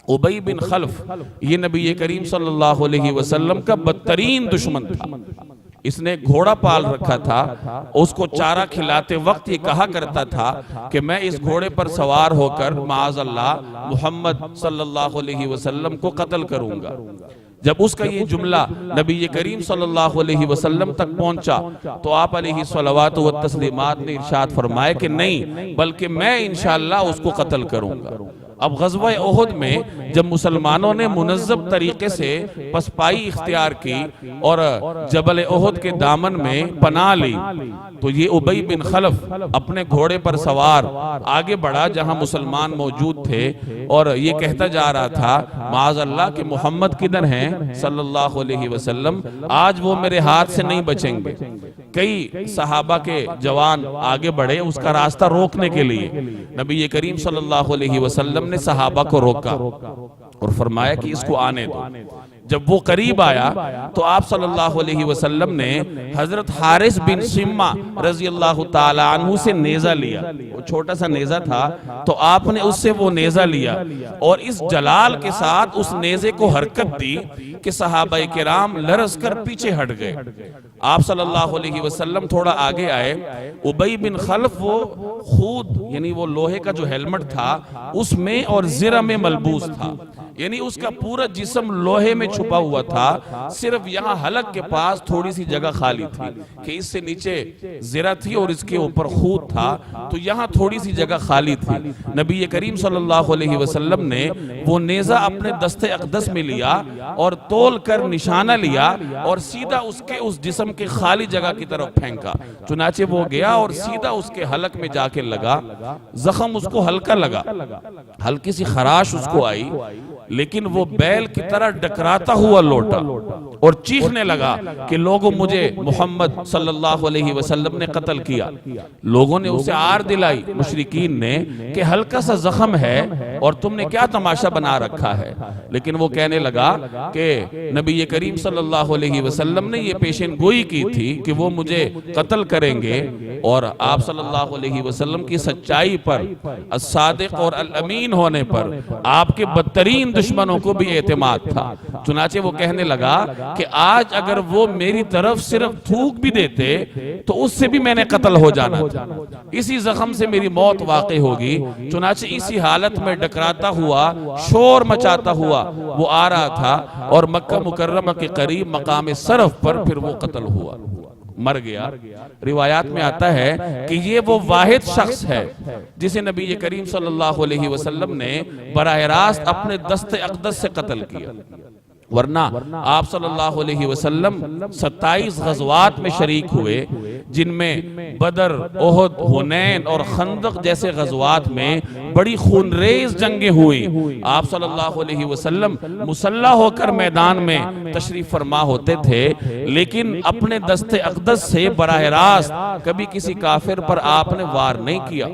ابی بن خلف یہ نبی کریم صلی اللہ علیہ وسلم کا بدترین دشمن تھا. اس نے گھوڑا پال رکھا تھا. اس کو چارہ کھلاتے وقت یہ کہا کرتا تھا کہ میں اس گھوڑے پر سوار ہو کر معاذ اللہ محمد صلی اللہ علیہ وسلم کو قتل کروں گا. جب اس کا یہ جملہ نبی کریم صلی اللہ علیہ وسلم تک پہنچا تو آپ علیہ الصلوات والتسلیمات نے ارشاد فرمایا کہ نہیں بلکہ میں انشاءاللہ اس کو قتل کروں گا. اب غزوہ احد میں جب مسلمانوں نے منظم طریقے سے پسپائی اختیار کی اور جبل احد کے دامن میں پناہ لی تو یہ ابی بن خلف اپنے گھوڑے پر سوار آگے بڑھا جہاں مسلمان موجود تھے اور یہ کہتا جا رہا تھا معاذ اللہ کہ محمد کدھر ہیں صلی اللہ علیہ وسلم, آج وہ میرے ہاتھ سے نہیں بچیں گے. کئی صحابہ کے جوان آگے بڑھے اس کا راستہ روکنے کے لیے. نبی کریم صلی اللہ علیہ وسلم نے صحابہ کو روکا اور فرمایا کہ اس کو آنے دو. جب وہ قریب آیا تو آپ صلی اللہ علیہ وسلم نے حضرت حارث بن شمہ رضی اللہ تعالی عنہ سے نیزہ لیا. وہ چھوٹا سا نیزہ تھا تو آپ نے اس سے وہ نیزہ لیا اور اس جلال کے ساتھ اس نیزے کو حرکت دی کہ صحابہ کرام لرز کر پیچھے ہٹ گئے. آپ صلی اللہ علیہ وسلم تھوڑا آگے آئے. ابی بن خلف وہ خود یعنی وہ لوہے کا جو ہیلمٹ تھا اس میں اور زرہ میں ملبوس تھا, یعنی اس کا پورا جسم لوہے میں چھپا ہوا تھا. صرف یہاں حلق کے پاس تھوڑی سی جگہ خالی تھی کہ اس سے نیچے زرہ تھی اور اس کے اوپر خود تھا تو یہاں تھوڑی سی جگہ خالی تھی. نبی کریم صلی اللہ علیہ وسلم نے وہ نیزہ اپنے دست اقدس میں لیا اور تول کر نشانہ لیا اور سیدھا اس کے اس جسم کے خالی جگہ کی طرف پھینکا. چنانچہ وہ گیا اور سیدھا اس کے حلق میں جا کے لگا. زخم اس کو ہلکا لگا, ہلکی سی خراش اس کو آئی, لیکن وہ بیل کی طرح ڈکراتا ہوا لوٹا اور چیخنے لگا کہ لوگوں مجھے محمد صلی اللہ علیہ وسلم نے قتل کیا. لوگوں نے اسے آر دلائی مشرکین نے کہ ہلکا سا زخم ہے اور تم نے کیا تماشا بنا رکھا ہے, لیکن وہ کہنے لگا کہ نبی کریم صلی اللہ علیہ وسلم نے یہ پیشن گوئی کی تھی کہ وہ مجھے قتل کریں گے اور آپ صلی اللہ علیہ وسلم کی سچائی پر الصادق اور الامین ہونے پر آپ کے بدترین دشمنوں کو بھی اعتماد تھا. چنانچہ وہ کہنے لگا کہ آج اگر وہ میری طرف صرف تھوک بھی دیتے تو اس سے بھی میں نے قتل ہو جانا تھا, اسی زخم سے میری موت واقع ہوگی. چنانچہ اسی حالت میں ڈکراتا ہوا شور مچاتا ہوا وہ آ رہا تھا اور مکہ مکرمہ کے قریب مقام صرف پر پھر وہ قتل ہوا, مر گیا. روایات میں آتا ہے کہ یہ وہ واحد شخص ہے جسے نبی کریم صلی اللہ علیہ وسلم نے براہ راست اپنے دست اقدس سے قتل کیا, ورنہ آپ صلی اللہ علیہ وسلم 27 غزوات میں شریک ہوئے جن میں بدر, احد, حنین اور خندق جیسے غزوات میں بڑی خونریز جنگیں ہوئی. آپ صلی اللہ علیہ وسلم مسلح ہو کر میدان میں تشریف فرما ہوتے تھے لیکن اپنے دست اقدس سے براہ راست کبھی کسی کافر پر آپ نے وار نہیں کیا.